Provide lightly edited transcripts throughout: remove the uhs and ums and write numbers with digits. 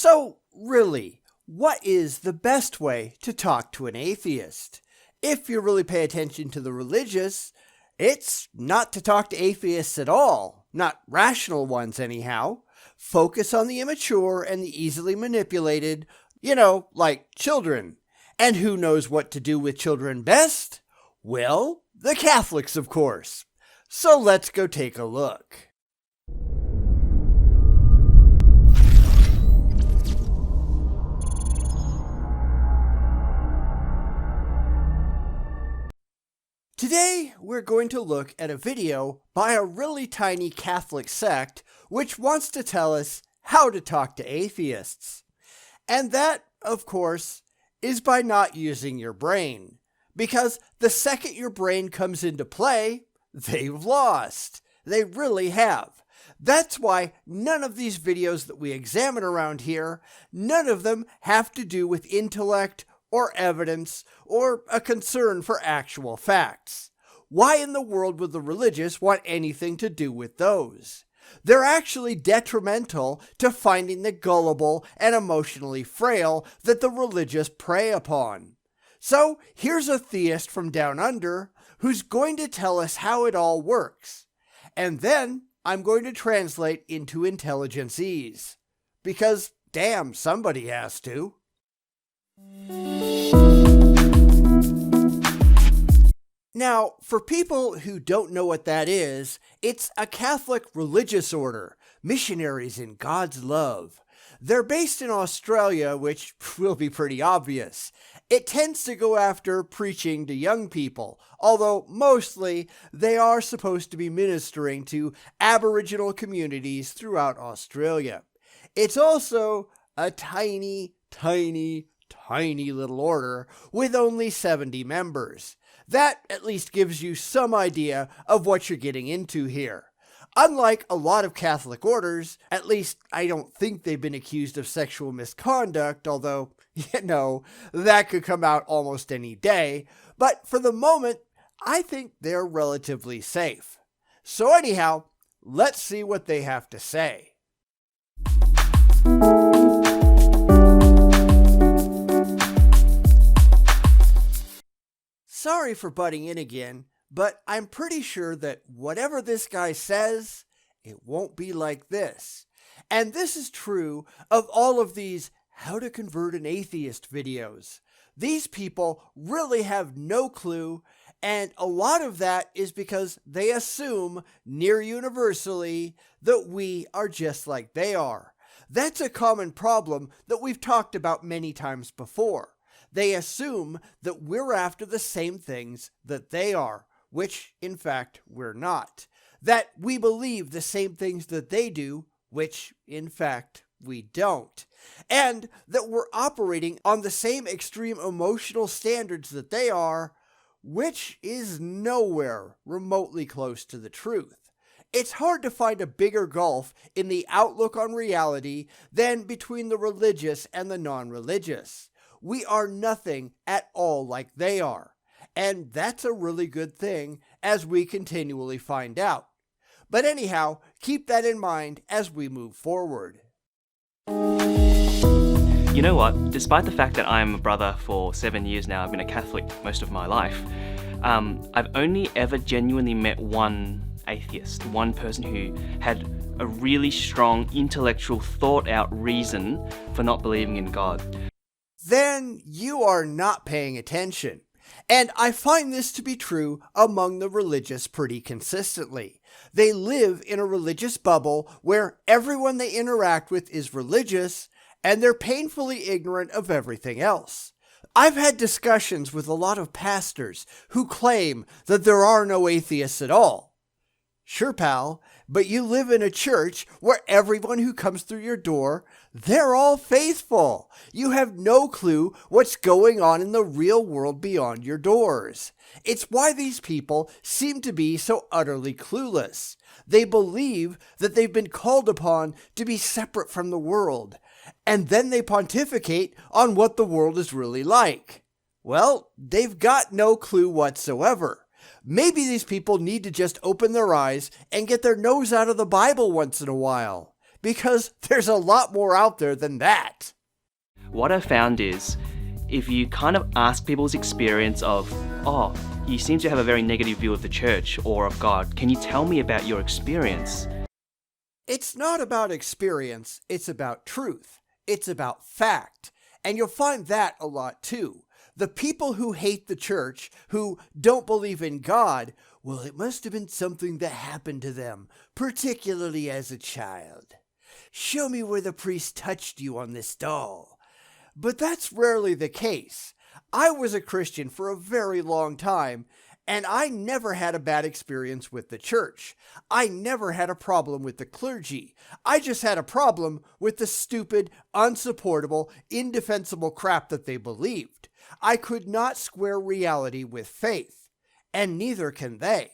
So, really, what is the best way to talk to an atheist? If you really pay attention to the religious, it's not to talk to atheists at all, not rational ones anyhow. Focus on the immature and the easily manipulated, like children. And who knows what to do with children best? Well, the Catholics, of course. So let's go take a look. Today, we're going to look at a video by a really tiny Catholic sect which wants to tell us how to talk to atheists. And that, of course, is by not using your brain. Because the second your brain comes into play, they've lost. They really have. That's why none of these videos that we examine around here, none of them have to do with intellect or evidence, or a concern for actual facts. Why in the world would the religious want anything to do with those? They're actually detrimental to finding the gullible and emotionally frail that the religious prey upon. So here's a theist from down under who's going to tell us how it all works. And then I'm going to translate into intelligenceese. Because, damn, somebody has to. Now, for people who don't know what that is, it's a Catholic religious order, missionaries in God's love. They're based in Australia, which will be pretty obvious. It tends to go after preaching to young people, although mostly they are supposed to be ministering to Aboriginal communities throughout Australia. It's also a tiny little order with only 70 members. That at least gives you some idea of what you're getting into here. Unlike a lot of Catholic orders, at least I don't think they've been accused of sexual misconduct, although, that could come out almost any day. But for the moment, I think they're relatively safe. So anyhow, let's see what they have to say. Sorry for butting in again, but I'm pretty sure that whatever this guy says, it won't be like this. And this is true of all of these how to convert an atheist videos. These people really have no clue, and a lot of that is because they assume near universally that we are just like they are. That's a common problem that we've talked about many times before. They assume that we're after the same things that they are, which, in fact, we're not. That we believe the same things that they do, which, in fact, we don't. And that we're operating on the same extreme emotional standards that they are, which is nowhere remotely close to the truth. It's hard to find a bigger gulf in the outlook on reality than between the religious and the non-religious. We are nothing at all like they are. And that's a really good thing, as we continually find out. But anyhow, keep that in mind as we move forward. You know what? Despite the fact that I'm a brother for 7 years now, I've been a Catholic most of my life, I've only ever genuinely met one atheist, one person who had a really strong intellectual thought-out reason for not believing in God. Then you are not paying attention. And I find this to be true among the religious pretty consistently. They live in a religious bubble where everyone they interact with is religious, and they're painfully ignorant of everything else. I've had discussions with a lot of pastors who claim that there are no atheists at all. Sure, pal, but you live in a church where everyone who comes through your door, they're all faithful. You have no clue what's going on in the real world beyond your doors. It's why these people seem to be so utterly clueless. They believe that they've been called upon to be separate from the world, and then they pontificate on what the world is really like. Well, they've got no clue whatsoever. Maybe these people need to just open their eyes and get their nose out of the Bible once in a while. because there's a lot more out there than that. What I've found is, if you kind of ask people's experience of, oh, you seem to have a very negative view of the church or of God, can you tell me about your experience? It's not about experience, it's about truth. It's about fact. And you'll find that a lot too. The people who hate the church, who don't believe in God, well, it must have been something that happened to them, particularly as a child. Show me where the priest touched you on this doll. But that's rarely the case. I was a Christian for a very long time, and I never had a bad experience with the church. I never had a problem with the clergy. I just had a problem with the stupid, unsupportable, indefensible crap that they believed. I could not square reality with faith, and neither can they.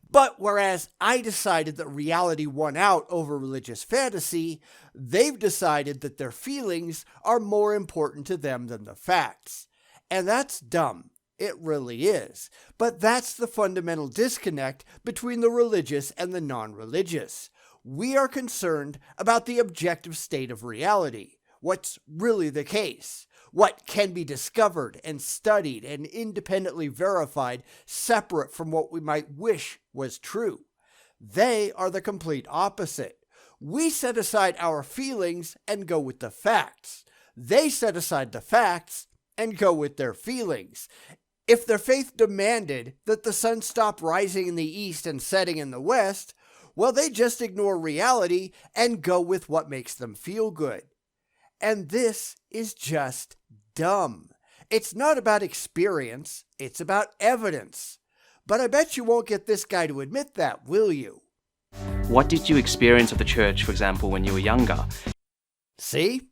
But whereas I decided that reality won out over religious fantasy, they've decided that their feelings are more important to them than the facts. And that's dumb. It really is. But that's the fundamental disconnect between the religious and the non-religious. We are concerned about the objective state of reality, what's really the case, what can be discovered and studied and independently verified separate from what we might wish was true. They are the complete opposite. We set aside our feelings and go with the facts. They set aside the facts and go with their feelings. If their faith demanded that the sun stop rising in the east and setting in the west, well, they just ignore reality and go with what makes them feel good. And this is just dumb. It's not about experience, it's about evidence. But I bet you won't get this guy to admit that, will you? What did you experience of the church, for example, when you were younger? See?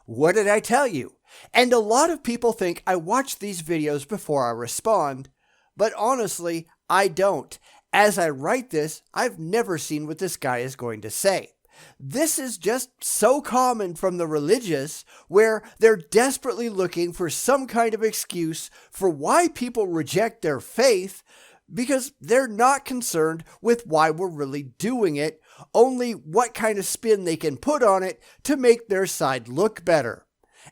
What did I tell you? And a lot of people think I watch these videos before I respond, but honestly, I don't. As I write this, I've never seen what this guy is going to say. This is just so common from the religious, where they're desperately looking for some kind of excuse for why people reject their faith, because they're not concerned with why we're really doing it, only what kind of spin they can put on it to make their side look better.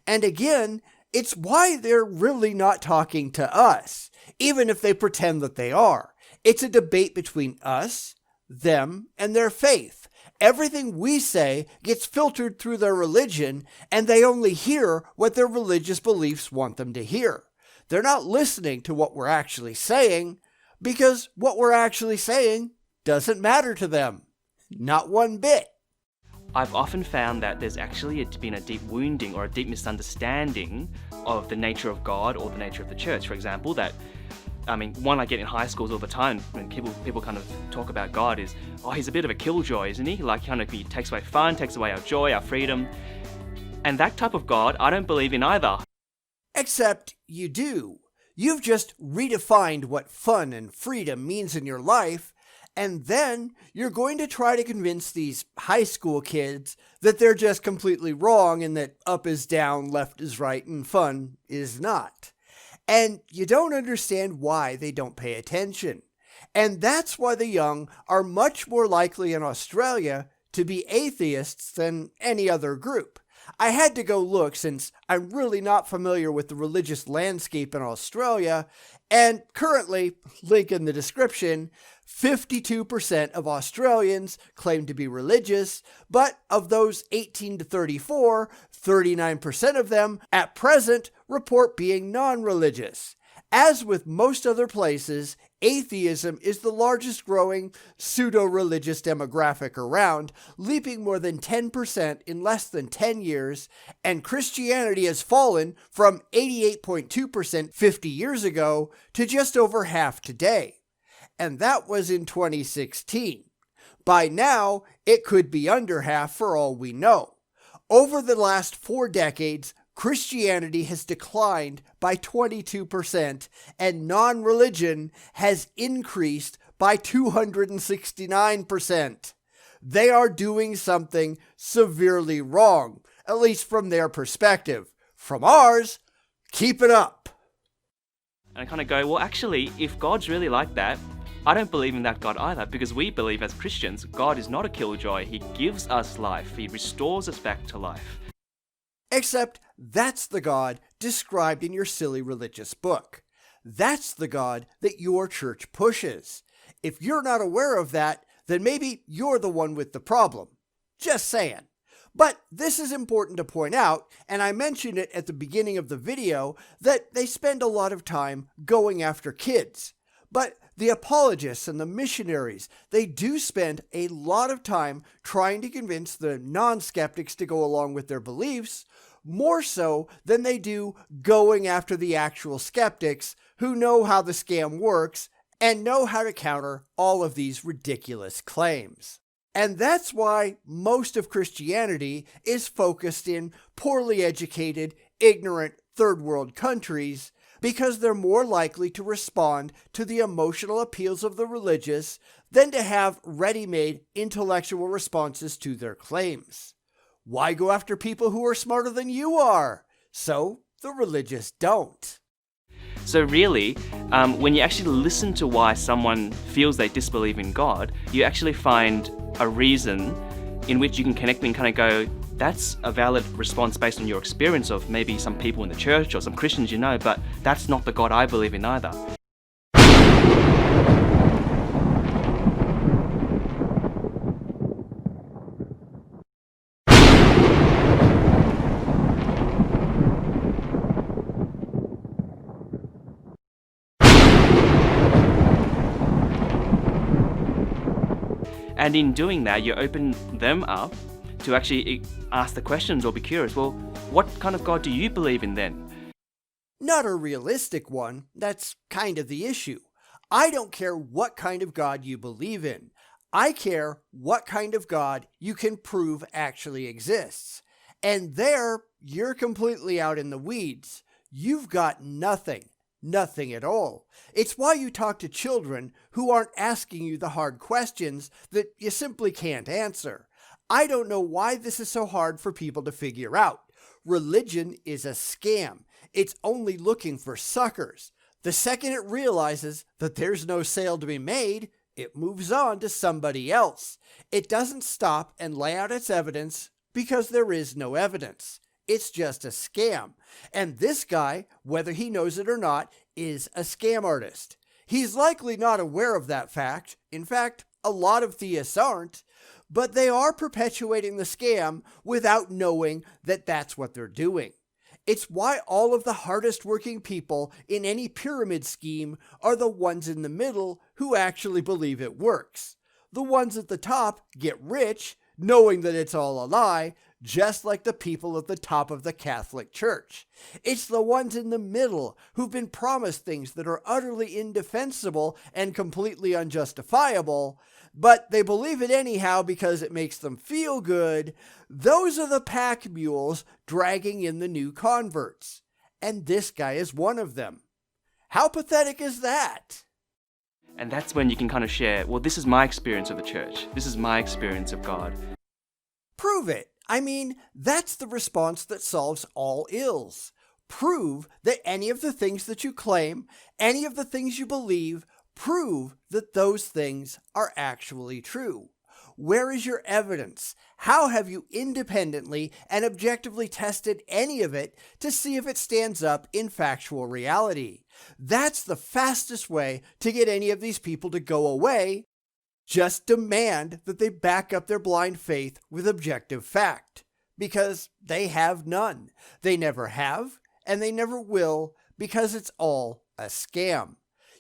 And again, it's why they're really not talking to us, even if they pretend that they are. It's a debate between us, them, and their faith. Everything we say gets filtered through their religion, and they only hear what their religious beliefs want them to hear. They're not listening to what we're actually saying, because what we're actually saying doesn't matter to them. Not one bit. I've often found that there's actually been a deep wounding or a deep misunderstanding of the nature of God or the nature of the church. For example, one I get in high schools all the time when people kind of talk about God is, oh, he's a bit of a killjoy, isn't he? Like, kind of, he takes away fun, takes away our joy, our freedom. And that type of God, I don't believe in either. Except you do. You've just redefined what fun and freedom means in your life, and then you're going to try to convince these high school kids that they're just completely wrong and that up is down, left is right, and fun is not. And you don't understand why they don't pay attention. And that's why the young are much more likely in Australia to be atheists than any other group. I had to go look since I'm really not familiar with the religious landscape in Australia, and currently, link in the description, 52% of Australians claim to be religious, but of those 18 to 34, 39% of them at present report being non-religious. As with most other places, atheism is the largest growing pseudo-religious demographic around, leaping more than 10% in less than 10 years, and Christianity has fallen from 88.2% 50 years ago to just over half today. And that was in 2016. By now, it could be under half for all we know. Over the last 4 decades, Christianity has declined by 22%, and non-religion has increased by 269%. They are doing something severely wrong, at least from their perspective. From ours, keep it up. And I kind of go, well, actually, if God's really like that, I don't believe in that God either, because we believe as Christians, God is not a killjoy. He gives us life. He restores us back to life. Except that's the God described in your silly religious book. That's the God that your church pushes. If you're not aware of that, then maybe you're the one with the problem. Just saying. But this is important to point out, and I mentioned it at the beginning of the video, that they spend a lot of time going after kids. But the apologists and the missionaries, they do spend a lot of time trying to convince the non-skeptics to go along with their beliefs, more so than they do going after the actual skeptics who know how the scam works and know how to counter all of these ridiculous claims. And that's why most of Christianity is focused in poorly educated, ignorant, third world countries, because they're more likely to respond to the emotional appeals of the religious than to have ready-made intellectual responses to their claims. Why go after people who are smarter than you are? So the religious don't. So really, when you actually listen to why someone feels they disbelieve in God, you actually find a reason in which you can connect and kind of go, that's a valid response based on your experience of maybe some people in the church or some Christians you know, but that's not the God I believe in either. And in doing that, you open them up to actually ask the questions or be curious. Well, what kind of God do you believe in then? Not a realistic one. That's kind of the issue. I don't care what kind of God you believe in. I care what kind of God you can prove actually exists. And there, you're completely out in the weeds. You've got nothing. Nothing at all. It's why you talk to children who aren't asking you the hard questions that you simply can't answer. I don't know why this is so hard for people to figure out. Religion is a scam. It's only looking for suckers. The second it realizes that there's no sale to be made, it moves on to somebody else. It doesn't stop and lay out its evidence because there is no evidence. It's just a scam. And this guy, whether he knows it or not, is a scam artist. He's likely not aware of that fact. In fact, a lot of theists aren't. But they are perpetuating the scam without knowing that that's what they're doing. It's why all of the hardest working people in any pyramid scheme are the ones in the middle who actually believe it works. The ones at the top get rich, knowing that it's all a lie, just like the people at the top of the Catholic Church. It's the ones in the middle who've been promised things that are utterly indefensible and completely unjustifiable, but they believe it anyhow because it makes them feel good. Those are the pack mules dragging in the new converts. And this guy is one of them. How pathetic is that? And that's when you can kind of share, well, this is my experience of the church. This is my experience of God. Prove it. I mean, that's the response that solves all ills. Prove that any of the things that you claim, any of the things you believe, prove that those things are actually true. Where is your evidence? How have you independently and objectively tested any of it to see if it stands up in factual reality? That's the fastest way to get any of these people to go away. Just demand that they back up their blind faith with objective fact, because they have none. They never have, and they never will, because it's all a scam.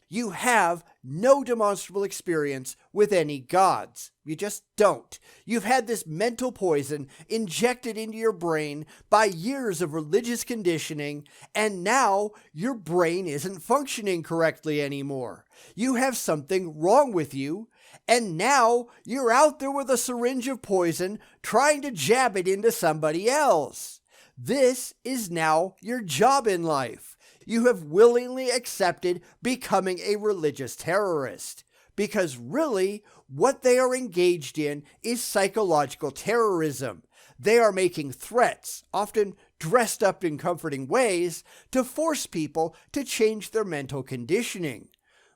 You have no demonstrable experience with any gods. You just don't. You've had this mental poison injected into your brain by years of religious conditioning, and now your brain isn't functioning correctly anymore. You have something wrong with you, and now you're out there with a syringe of poison trying to jab it into somebody else. This is now your job in life. You have willingly accepted becoming a religious terrorist, because really what they are engaged in is psychological terrorism. They are making threats, often dressed up in comforting ways, to force people to change their mental conditioning.